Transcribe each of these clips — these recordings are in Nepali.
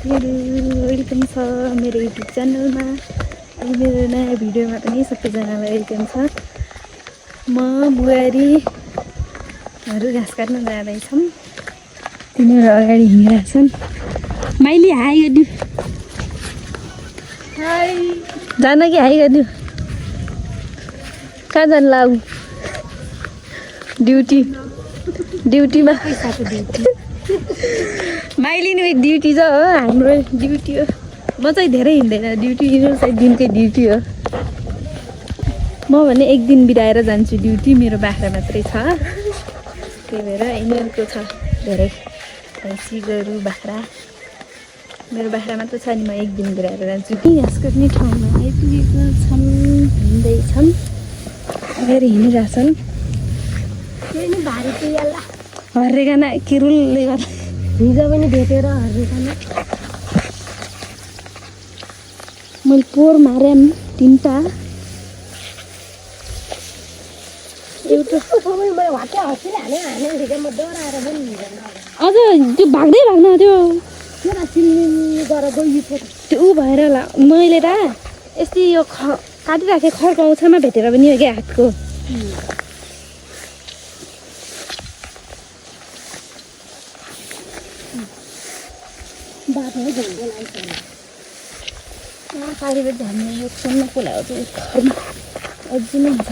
वेलकम छ मेरो युट्युब च्यानलमा। मेरो नयाँ भिडियोमा पनि सबैजनालाई वेलकम छ। म बुहारीहरू घाँस काट्न जाँदैछौँ। तिनीहरू अगाडि हिँडिरहेछन्। माइली हाई गरिदियो। हाई जान कि हाई गरिदियो। कहाँ जानु लाऊ? ड्युटीमा पैसाको ड्युटी। माइली नि ड्युटी छ हो, हाम्रो ड्युटी हो। म चाहिँ धेरै हिँड्दैन ड्युटी, यिनीहरू चाहिँ दिनकै ड्युटी हो। म भने एक दिन बिराएर जान्छु ड्युटी, मेरो बाख्रा मात्रै छ त्यही भएर। यिनीहरूको छ धेरै भैँसी गोरु बाख्रा, मेरो बाख्रा मात्र छ नि म एक दिन बिराएर जान्छु। घाँस काट्ने ठाउँमा आइपुगेको छन्, हिँड्दैछन्, अगाडि हिँडिरहेछन्। हर्रेगाना किरुलले गर्दा हिजो पनि भेटेर हर्रेगाना मैले पोहोर मारेँ 3टा। एउटा अझ त्यो भाग्दै भाग्न त्यो त्यो ऊ भएर होला। मैले त यस्तै यो काटिराखेँ खरको आउँछमा भेटेर पनि हो क्या हातको। पारिबाट झन् यो सुन्न पोलायो त्यो घरमा अझै नै हुन्छ।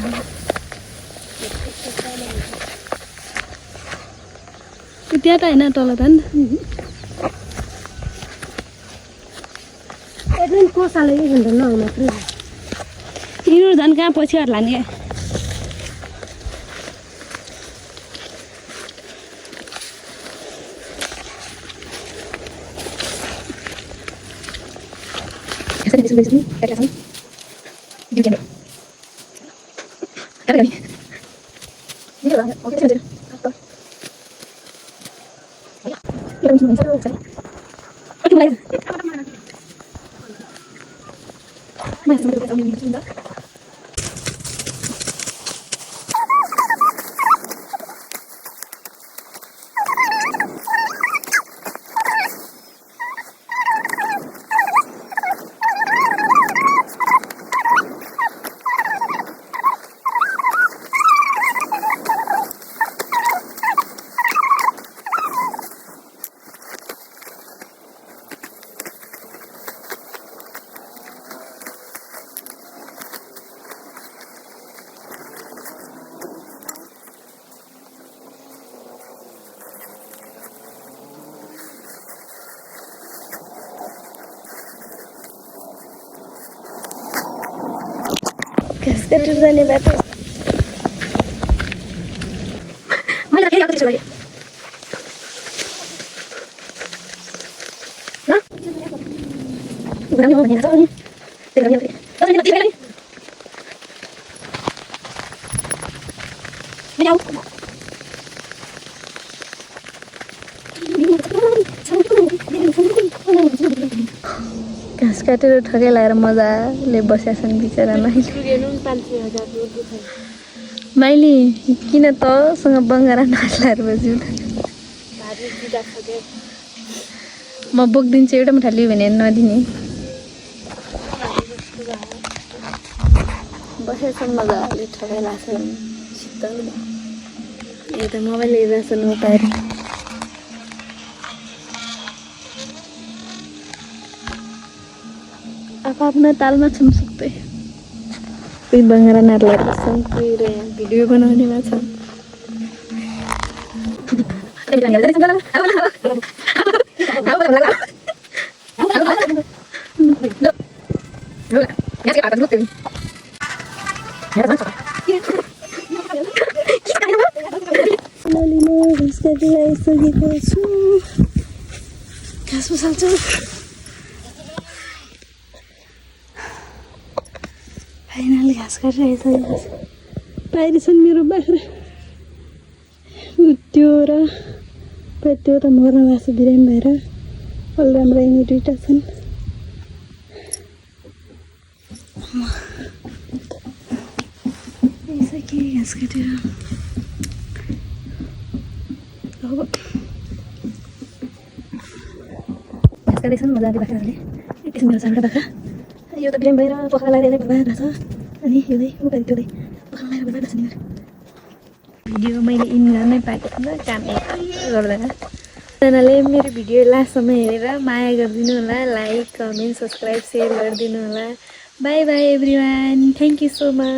त्यहाँ त होइन तल त नि कोसाले यिनीहरू झन् कहाँ पछि हट्ला नि। घाँस काटेर जाने बाटो। मैले फेरि आएको त्यसो गरे घुराउने हो भनेर छ नि त्यही गरे मैले आऊ घाँस काटेर ठगै लगाएर मजाले बसेका छन् बिचरा माइली। माइली किन तसँग बङ्गारा नाच्लाहरू बस्यो त? म बोकिदिन्छु, एउटा मुठा लियो भने नदिने। बसेका छन् मजाले ठगै लाग्छन् शीतल। यता मोबाइल हेरिरहेछन् उताहरू। आफ्नो तालमा छन् सुक्दै। कोही बङ्गारा नाच्लाहरू बस्छन्, कोही भिडियो बनाउनेमा छन्। घाँस काटेर आइसकेको छु। घाँस पसाल्छु। फाइनली घाँस काटेर आइसकेको छु। बाहिर छन् मेरो बाख्रा। त्यो र त्यो त मर्न लाग्छ बिरामी भएर। अलि राम्रो यिनी 2टा छन्। आइसकेँ घाँस काटेर। अब घाँस काटेछन् मजाले बाख्राहरूले एकैछिन मेरो चारवटा बाख्रा यो त बिहान भएर पखाला लगाएर भइरहेको छ अनि हिउँदै उकाइ त्यो पखाला लगाएर भइरहेको छ नि भिडियो मैले इन गर्नै पाएको थिइनँ काम गर्दैन जनाले मेरो भिडियो लास्टसम्म हेरेर माया गरिदिनु होला लाइक कमेन्ट सब्सक्राइब सेयर गरिदिनु होला by by everyone thank you so much